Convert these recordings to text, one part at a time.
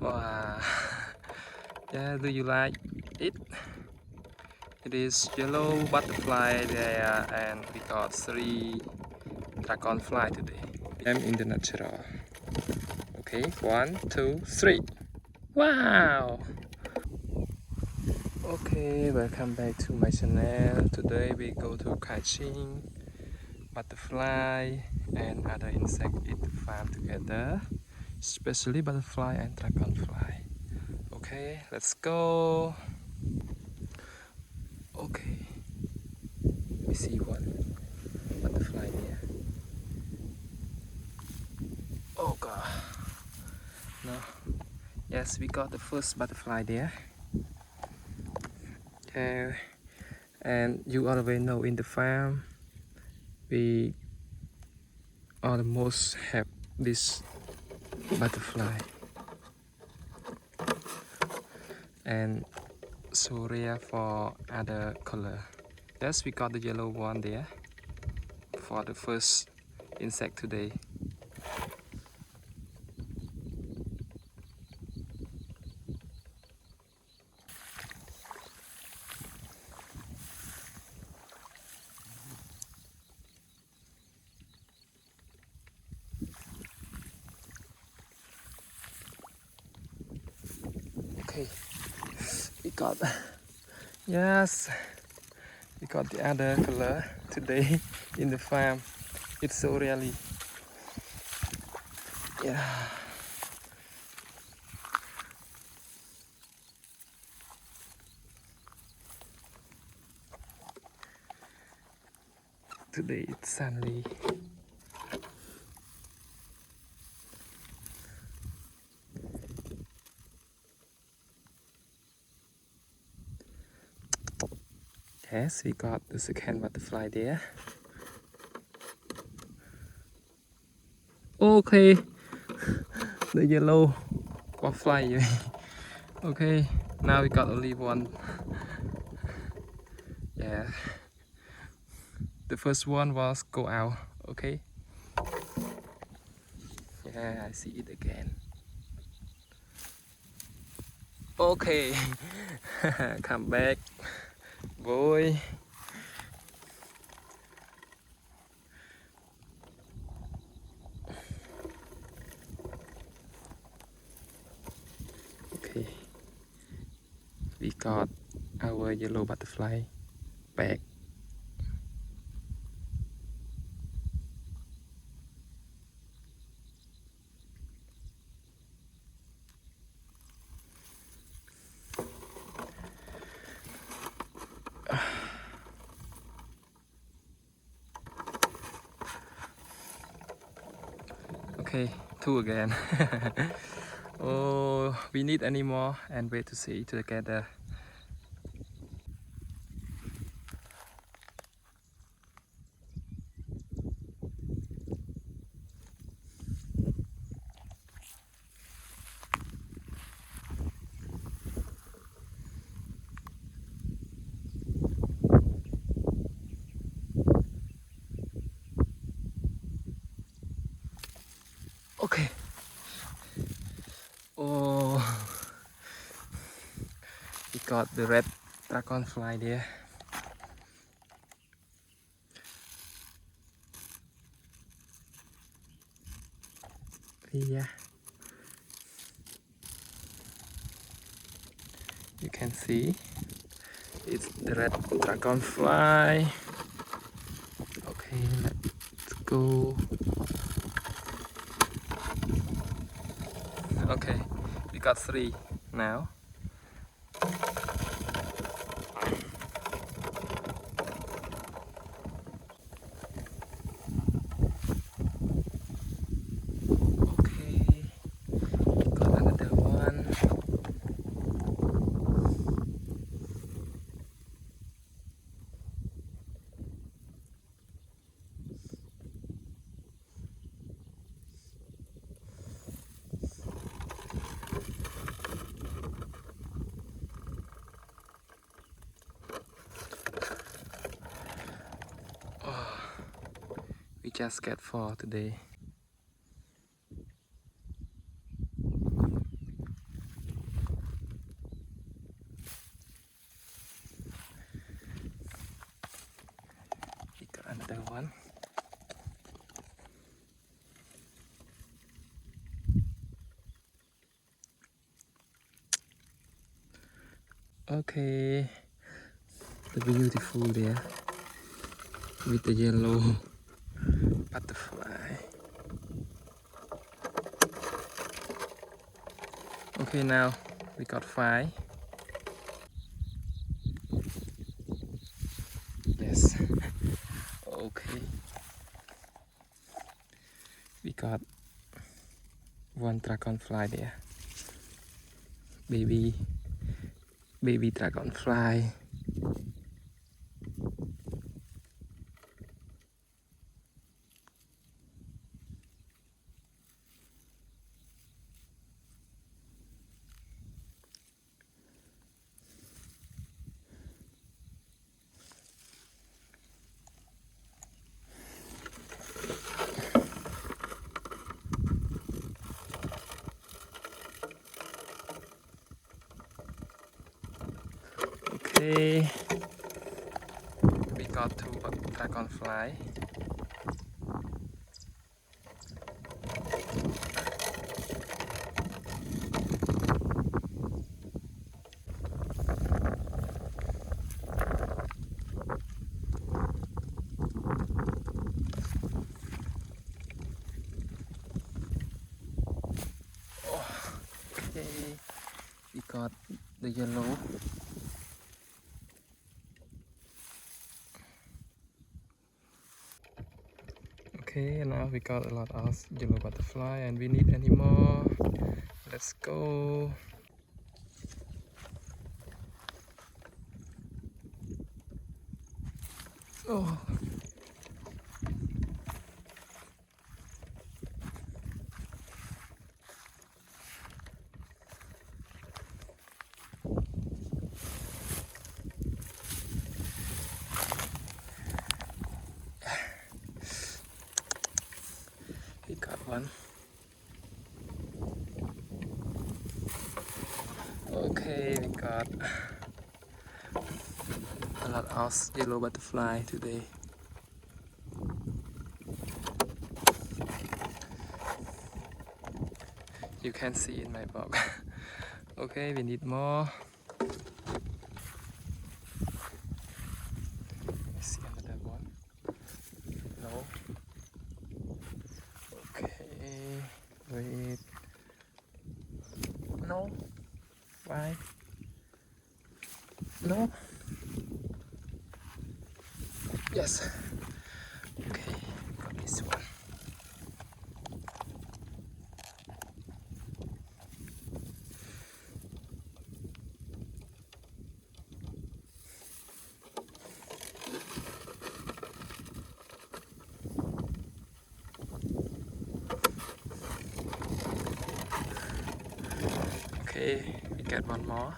Wow. Yeah, do you like it? It is yellow butterfly there, and we got 3 dragonfly today. I'm in the natural. Okay, 1, 2, 3. Wow! Okay, welcome back to my channel. Today we go to catching butterfly and other insects in the farm together, especially butterfly and dragonfly. Okay, let's go. Okay, we see one butterfly there. Oh god, no. Yes, we got the first butterfly there. Okay, and you already know in the farm we almost have this butterfly, and so rare for other color. Yes, we got the yellow one there for the first insect today. Okay, we got, yes, we got the other color today in the farm. It's so rarely, yeah. Today it's sunny. Yes, we got the second butterfly there. Okay, the yellow butterfly. Okay, now we got only one. Yeah, the first one was go out. Okay, yeah, I see it again. Okay, come back, boy. Okay, we got our yellow butterfly back. Okay, 2 again. Oh, we need any more and wait to see together. Okay. Oh, we got the red dragonfly there. Yeah, you can see it's the red dragonfly. Okay, let's go. Okay, we got 3 now. Okay, got another one. Oh, we just get 4 today. Okay, the beautiful there with the yellow butterfly. Okay, now we got 5. Yes. Okay. We got 1 dragonfly there. Baby dragonfly. Okay, we got 2 dragonfly. Okay, we got the yellow. Okay, now we got a lot of yellow butterfly and we need any more. Let's go. Oh. We got 1. Okay, we got a lot of yellow butterfly today. You can see in my box. Okay, we need more. Let's see another one. No. Okay, wait. No. Why? No. Yes. Okay, got this one. Okay, we get 1 more.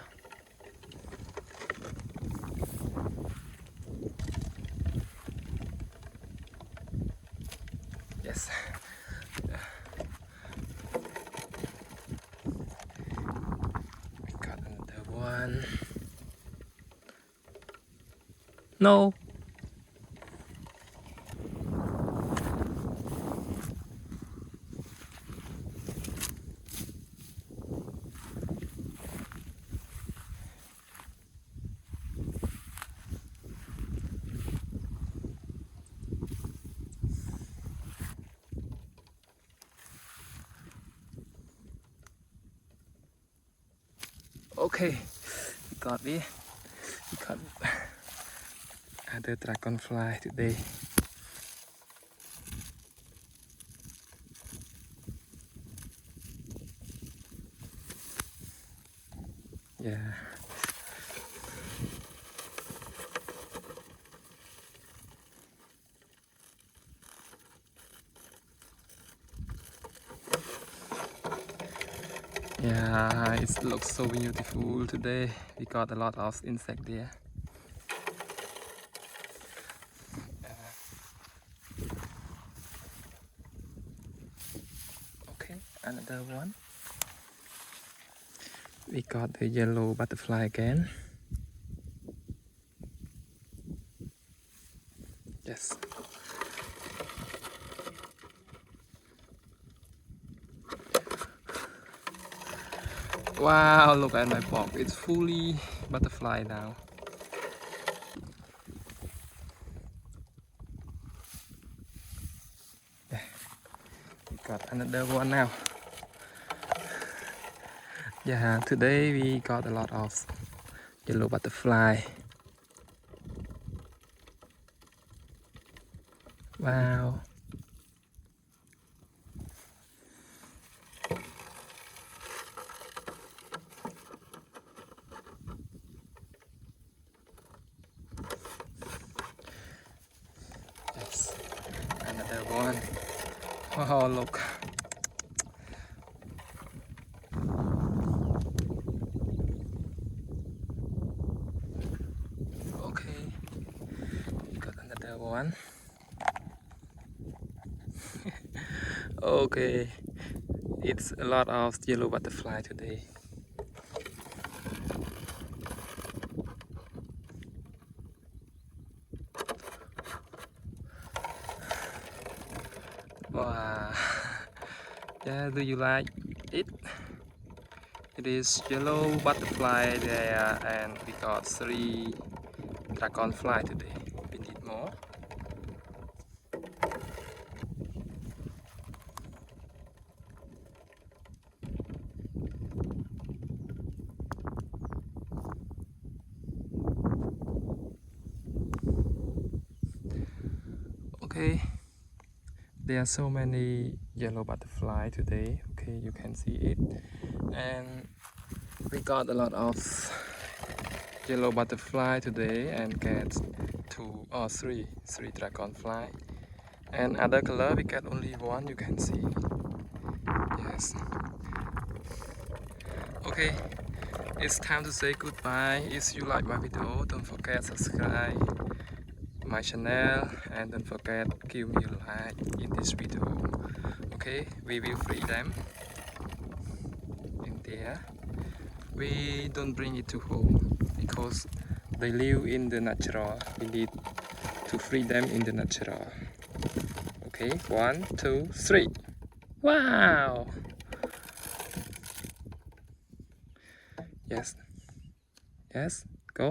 Yes. We got another one. No. Okay, we got other dragonfly today. Yeah. Yeah, it looks so beautiful today. We got a lot of insect there. Okay, another one. We got the yellow butterfly again. Yes. Wow, look at my box. It's fully butterfly now. Yeah, we got another one now. Yeah, today we got a lot of yellow butterfly. Wow. Yes, another one. Oh, look. Okay, we got another one. Okay, it's a lot of yellow butterfly today. Wow. Yeah, do you like it? It is yellow butterfly there, and we got 3 dragonfly today. We need more. Okay, there are so many yellow butterfly today. Okay, you can see it, and we got a lot of yellow butterfly today and get 2 or 3 dragonfly, and other color we get only 1. You can see. Yes. Okay, it's time to say goodbye. If you like my video, don't forget subscribe my channel and don't forget give me a like in this video. Okay, we will free them in there. We don't bring it to home because they live in the natural. We need to free them in the natural. Okay, 1, 2, 3. Wow. Yes, yes, go.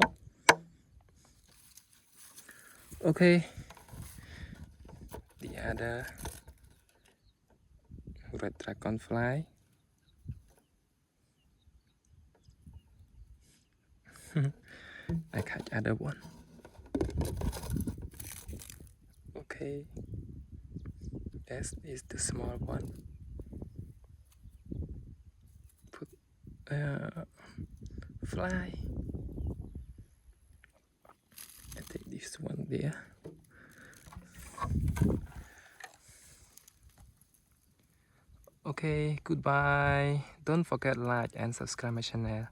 Okay, the other red dragonfly. I catch other one. Okay, this is the small one. Put fly. I take this one there. Okay, goodbye. Don't forget like and subscribe my channel.